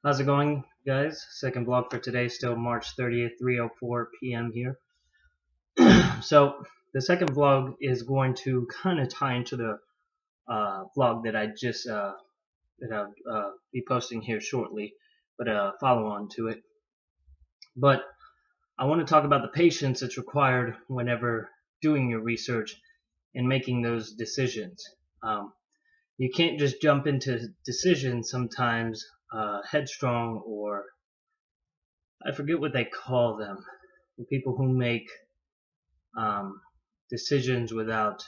How's it going, guys? Second vlog for today, still March 30th, 3:04 p.m. here. So, the second vlog is going to kind of tie into the vlog that I just that I'll be posting here shortly, but follow on to it. But I want to talk about the patience that's required whenever doing your research and making those decisions. Um, you can't just jump into decisions sometimes headstrong, or I forget what they call them. The people who make um, decisions without,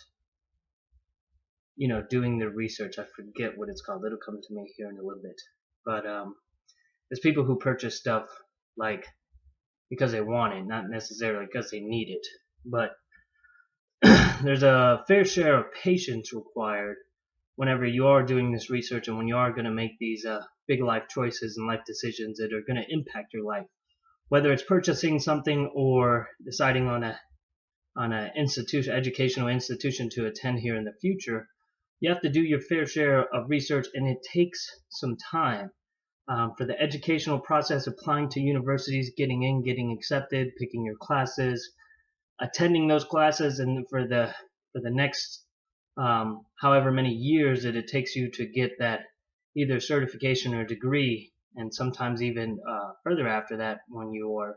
doing the research. I forget what it's called. It'll come to me here in a little bit. But there's people who purchase stuff like because they want it, not necessarily because they need it. But there's a fair share of patience required whenever you are doing this research and when you are going to make these big life choices and life decisions that are going to impact your life. Whether it's purchasing something or deciding on an educational institution to attend here in the future, you have to do your fair share of research, and it takes some time. For the educational process, applying to universities, getting in, getting accepted, picking your classes, attending those classes, and for the next however many years that it takes you to get that either certification or degree, and sometimes even further after that when you are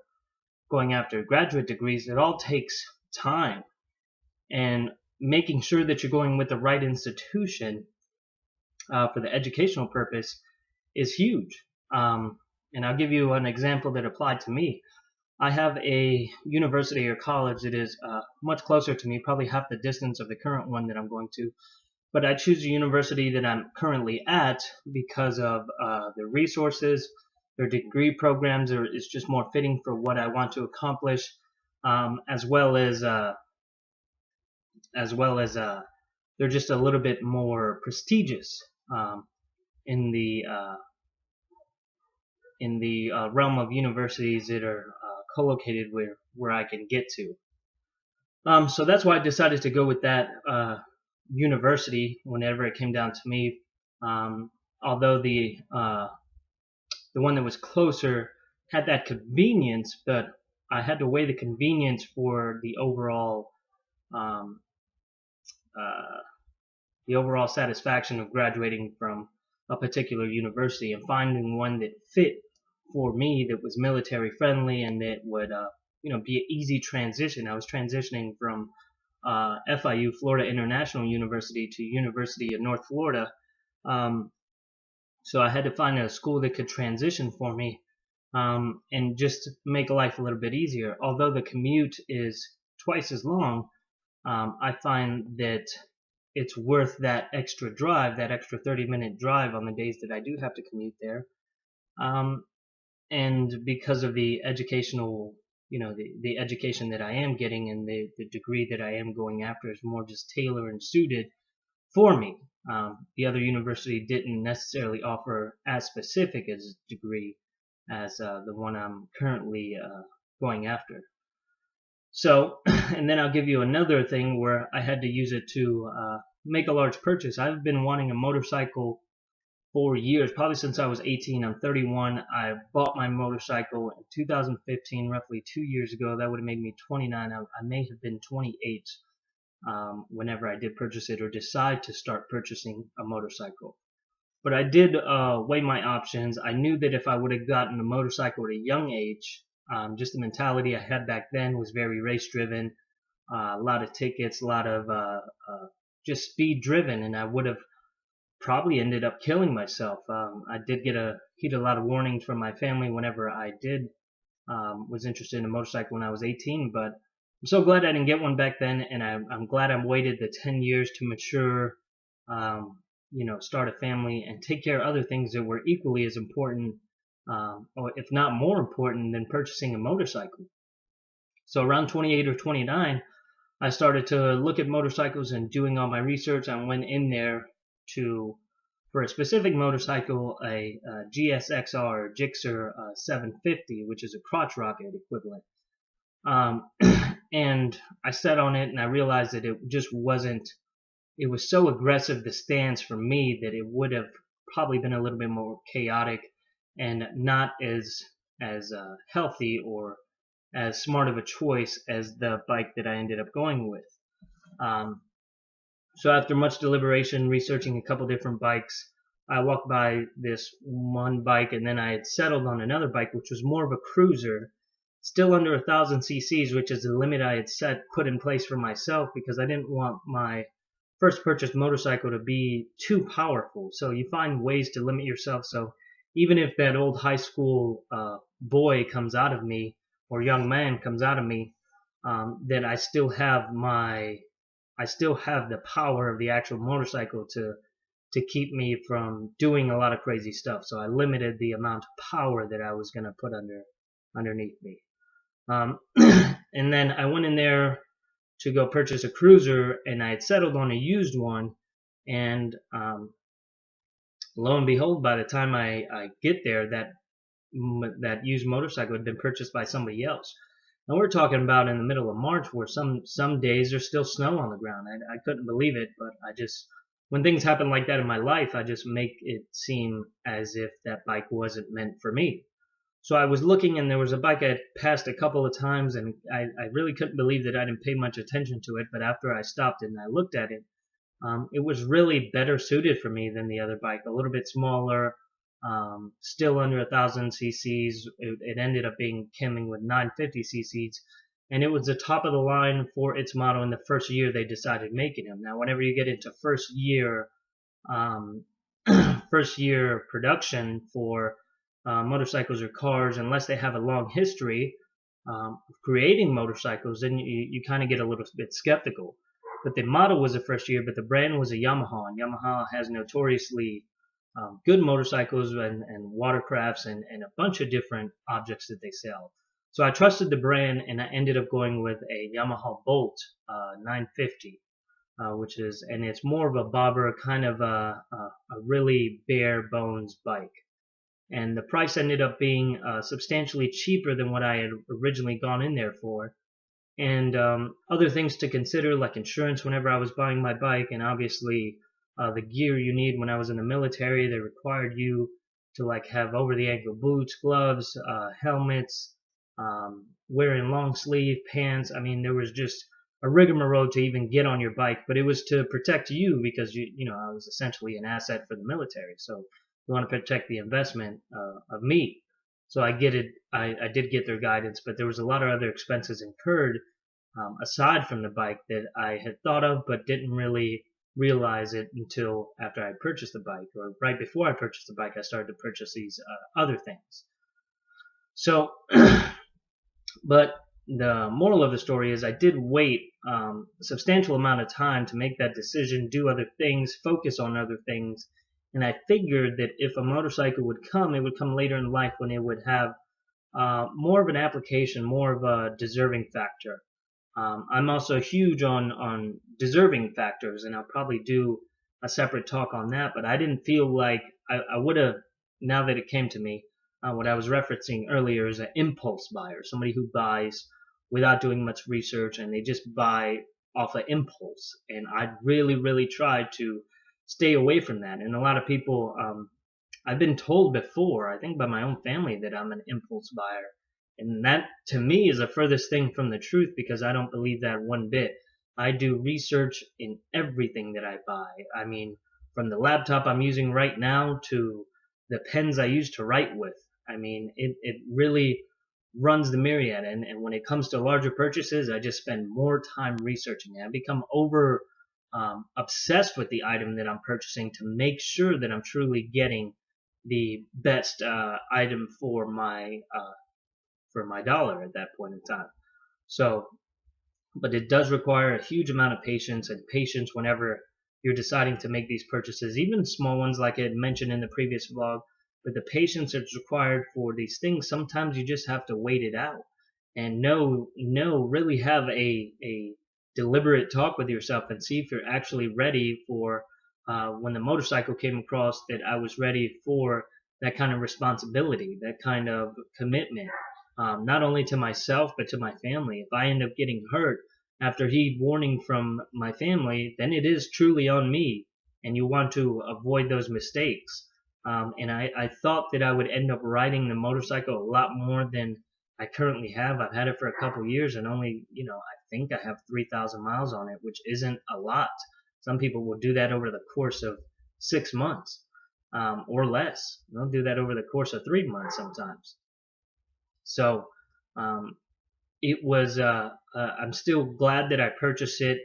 going after graduate degrees, it all takes time. And making sure that you're going with the right institution for the educational purpose is huge. And I'll give you an example that applied to me. I have a university or college that is much closer to me, probably half the distance of the current one that I'm going to. But I choose the university that I'm currently at because of their resources, their degree programs is just more fitting for what I want to accomplish, as well as they're just a little bit more prestigious in the realm of universities that are co-located where I can get to. So that's why I decided to go with that university whenever it came down to me. Although the one that was closer had that convenience, but I had to weigh the convenience for the overall satisfaction of graduating from a particular university and finding one that fit for me, that was military friendly, and that would be an easy transition. I was transitioning from FIU, Florida International University, to University of North Florida, so I had to find a school that could transition for me and just make life a little bit easier. Although the commute is twice as long, I find that it's worth that extra drive, that extra 30-minute drive on the days that I do have to commute there. And because of the educational, the education that I am getting and the degree that I am going after is more just tailored and suited for me. The other university didn't necessarily offer as specific as a degree as the one I'm currently going after. So, and then I'll give you another thing where I had to use it to make a large purchase. I've been wanting a motorcycle for years, probably since I was 18. I'm 31. I bought my motorcycle in 2015, roughly 2 years ago. That would have made me 29. I may have been 28 whenever I did purchase it or decide to start purchasing a motorcycle. But I did weigh my options. I knew that if I would have gotten a motorcycle at a young age, just the mentality I had back then was very race driven, a lot of tickets, a lot of just speed driven, and I would have probably ended up killing myself. I did get a lot of warnings from my family whenever I did was interested in a motorcycle when I was 18, but I'm so glad I didn't get one back then, and I'm glad I waited the 10 years to mature, start a family and take care of other things that were equally as important, or if not more important than purchasing a motorcycle. So around 28 or 29, I started to look at motorcycles and doing all my research. I went in there for a specific motorcycle, a GSXR or Gixxer 750, which is a crotch rocket equivalent. And I sat on it and I realized that it just wasn't, it was so aggressive, the stance for me, that it would have probably been a little bit more chaotic and not as healthy or as smart of a choice as the bike that I ended up going with. Um, so after much deliberation, researching a couple different bikes, I walked by this one bike, and then I had settled on another bike, which was more of a cruiser, still under 1,000 cc's, which is the limit I had put in place for myself because I didn't want my first purchased motorcycle to be too powerful. So you find ways to limit yourself. So even if that old high school boy comes out of me, or young man comes out of me, that I still have the power of the actual motorcycle to keep me from doing a lot of crazy stuff. So I limited the amount of power that I was going to put underneath me. And then I went in there to go purchase a cruiser, and I had settled on a used one. And lo and behold, by the time I get there, that used motorcycle had been purchased by somebody else. And we're talking about in the middle of March, where some days there's still snow on the ground. I couldn't believe it, but when things happen like that in my life, I just make it seem as if that bike wasn't meant for me. So I was looking, and there was a bike I had passed a couple of times, and I really couldn't believe that I didn't pay much attention to it. But after I stopped and I looked at it, it was really better suited for me than the other bike. A little bit smaller, still under 1,000 cc's. It ended up coming with 950 cc's, and it was the top of the line for its model in the first year they decided making them. Now, whenever you get into first year production for motorcycles or cars, unless they have a long history of creating motorcycles, then you kind of get a little bit skeptical. But the model was the first year, but the brand was a Yamaha, and Yamaha has notoriously good motorcycles and watercrafts and a bunch of different objects that they sell. So I trusted the brand, and I ended up going with a Yamaha Bolt 950, and it's more of a bobber, kind of a really bare bones bike. And the price ended up being substantially cheaper than what I had originally gone in there for. And other things to consider, like insurance whenever I was buying my bike, and obviously the gear you need. When I was in the military, they required you to have over the ankle boots, gloves, helmets, wearing long sleeve pants. I mean, there was just a rigmarole to even get on your bike, but it was to protect you because I was essentially an asset for the military. So you want to protect the investment of me. So I get it. I did get their guidance, but there was a lot of other expenses incurred aside from the bike that I had thought of, but didn't really realize it until after I purchased the bike, or right before I purchased the bike, I started to purchase these other things. So, but the moral of the story is I did wait a substantial amount of time to make that decision, do other things, focus on other things. And I figured that if a motorcycle would come, it would come later in life when it would have more of an application, more of a deserving factor. I'm also huge on deserving factors, and I'll probably do a separate talk on that, but I didn't feel like I would have, now that it came to me, what I was referencing earlier is an impulse buyer, somebody who buys without doing much research, and they just buy off of impulse. And I really, really tried to stay away from that. And a lot of people, I've been told before, I think by my own family, that I'm an impulse buyer. And that, to me, is the furthest thing from the truth, because I don't believe that one bit. I do research in everything that I buy. I mean, from the laptop I'm using right now to the pens I use to write with. I mean, it really runs the myriad. And when it comes to larger purchases, I just spend more time researching it. I become obsessed with the item that I'm purchasing to make sure that I'm truly getting the best item for my dollar at that point in time. So, but it does require a huge amount of patience whenever you're deciding to make these purchases, even small ones like I had mentioned in the previous vlog. But the patience that's required for these things, sometimes you just have to wait it out and really have a deliberate talk with yourself and see if you're actually ready for when the motorcycle came across, that I was ready for that kind of responsibility, that kind of commitment, not only to myself but to my family. If I end up getting hurt after heed warning from my family, then it is truly on me, and you want to avoid those mistakes. And I thought that I would end up riding the motorcycle a lot more than I currently have. I've had it for a couple years and only, I think I have 3,000 miles on it, which isn't a lot. Some people will do that over the course of 6 months, or less. They'll do that over the course of 3 months sometimes. So, um, it was, I'm still glad that I purchased it,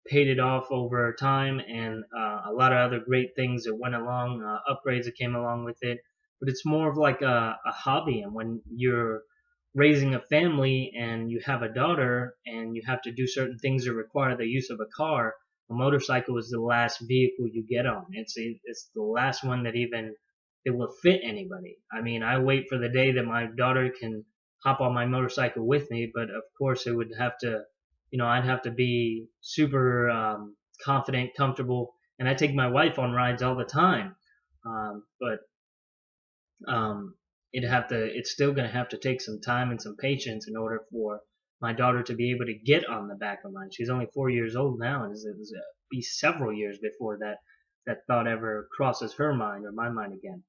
paid it off over time, and a lot of other great things that went along, upgrades that came along with it. But it's more of like a hobby, and when you're raising a family and you have a daughter and you have to do certain things that require the use of a car, a motorcycle is the last vehicle you get on. It's the last one that even it will fit anybody. I mean, I wait for the day that my daughter can hop on my motorcycle with me, but of course it would have to, I'd have to be super confident, comfortable, and I take my wife on rides all the time. But it's still going to have to take some time and some patience in order for my daughter to be able to get on the back of mine. She's only 4 years old now, and it'll be several years before that thought ever crosses her mind or my mind again.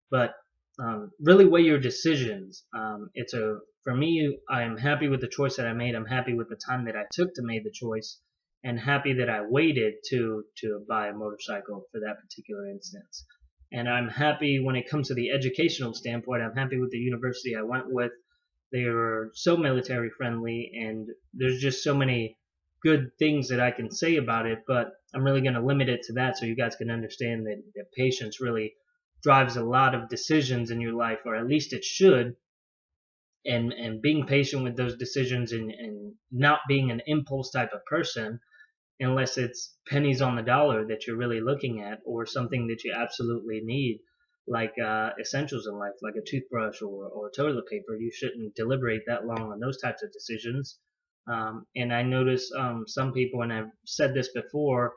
But really weigh your decisions. For me, I am happy with the choice that I made. I'm happy with the time that I took to make the choice, and happy that I waited to buy a motorcycle for that particular instance. And I'm happy when it comes to the educational standpoint. I'm happy with the university I went with. They are so military friendly, and there's just so many good things that I can say about it, but I'm really going to limit it to that so you guys can understand that patience really drives a lot of decisions in your life, or at least it should. And being patient with those decisions, and not being an impulse type of person, unless it's pennies on the dollar that you're really looking at, or something that you absolutely need, like essentials in life, like a toothbrush or toilet paper. You shouldn't deliberate that long on those types of decisions. And I notice some people, and I've said this before,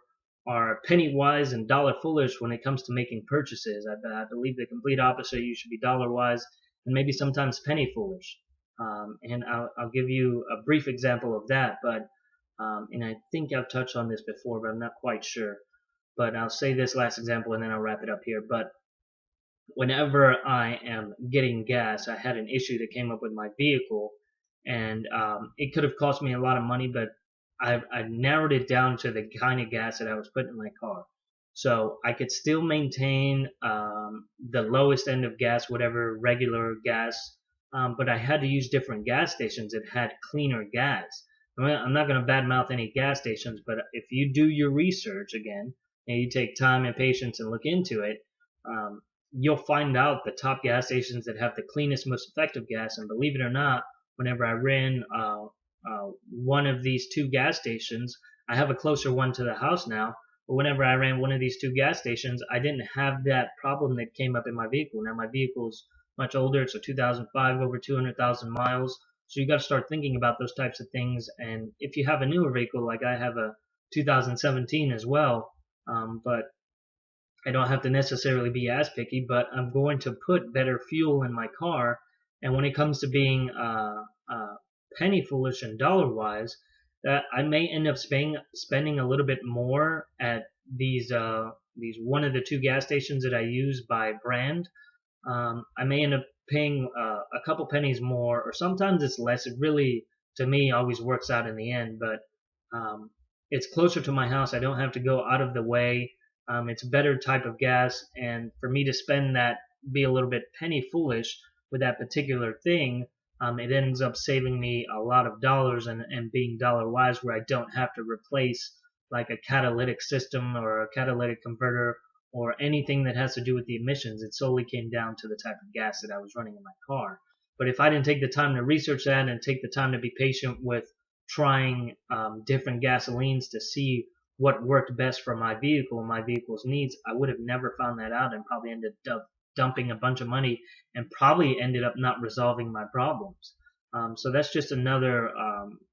are penny wise and dollar foolish when it comes to making purchases. I believe the complete opposite. You should be dollar wise and maybe sometimes penny foolish. And I'll give you a brief example of that, but and I think I've touched on this before, but I'm not quite sure. But I'll say this last example and then I'll wrap it up here. But whenever I am getting gas, I had an issue that came up with my vehicle, and it could have cost me a lot of money, but I narrowed it down to the kind of gas that I was putting in my car. So I could still maintain the lowest end of gas, whatever regular gas, but I had to use different gas stations that had cleaner gas. I'm not going to badmouth any gas stations, but if you do your research again and you take time and patience and look into it, you'll find out the top gas stations that have the cleanest, most effective gas. And believe it or not, whenever I ran one of these two gas stations, I have a closer one to the house now, but whenever I ran one of these two gas stations, I didn't have that problem that came up in my vehicle. Now my vehicle's much older. It's a 2005, over 200,000 miles. So you got to start thinking about those types of things. And if you have a newer vehicle, like I have a 2017 as well, but I don't have to necessarily be as picky, but I'm going to put better fuel in my car. And when it comes to being penny foolish and dollar wise, that I may end up spending a little bit more at these one of the two gas stations that I use by brand. I may end up paying a couple pennies more, or sometimes it's less. It really, to me, always works out in the end. But it's closer to my house. I don't have to go out of the way. It's a better type of gas, and for me to spend that, be a little bit penny foolish with that particular thing, it ends up saving me a lot of dollars and being dollar wise, where I don't have to replace like a catalytic system or a catalytic converter or anything that has to do with the emissions. It solely came down to the type of gas that I was running in my car. But if I didn't take the time to research that and take the time to be patient with trying different gasolines to see what worked best for my vehicle and my vehicle's needs, I would have never found that out and probably ended up dumping a bunch of money and probably ended up not resolving my problems. So that's just another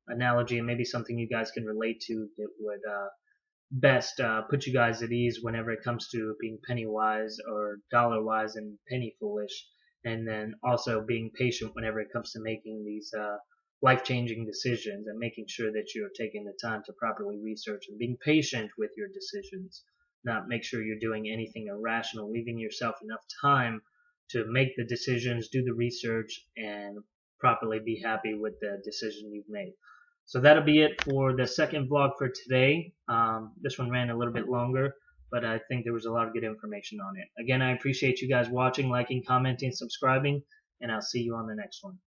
analogy, and maybe something you guys can relate to that would best put you guys at ease whenever it comes to being penny wise or dollar wise and penny foolish, and then also being patient whenever it comes to making these life-changing decisions, and making sure that you're taking the time to properly research and being patient with your decisions. not make sure you're doing anything irrational, leaving yourself enough time to make the decisions, do the research, and properly be happy with the decision you've made. So that'll be it for the second vlog for today. This one ran a little bit longer, but I think there was a lot of good information on it. Again, I appreciate you guys watching, liking, commenting, subscribing, and I'll see you on the next one.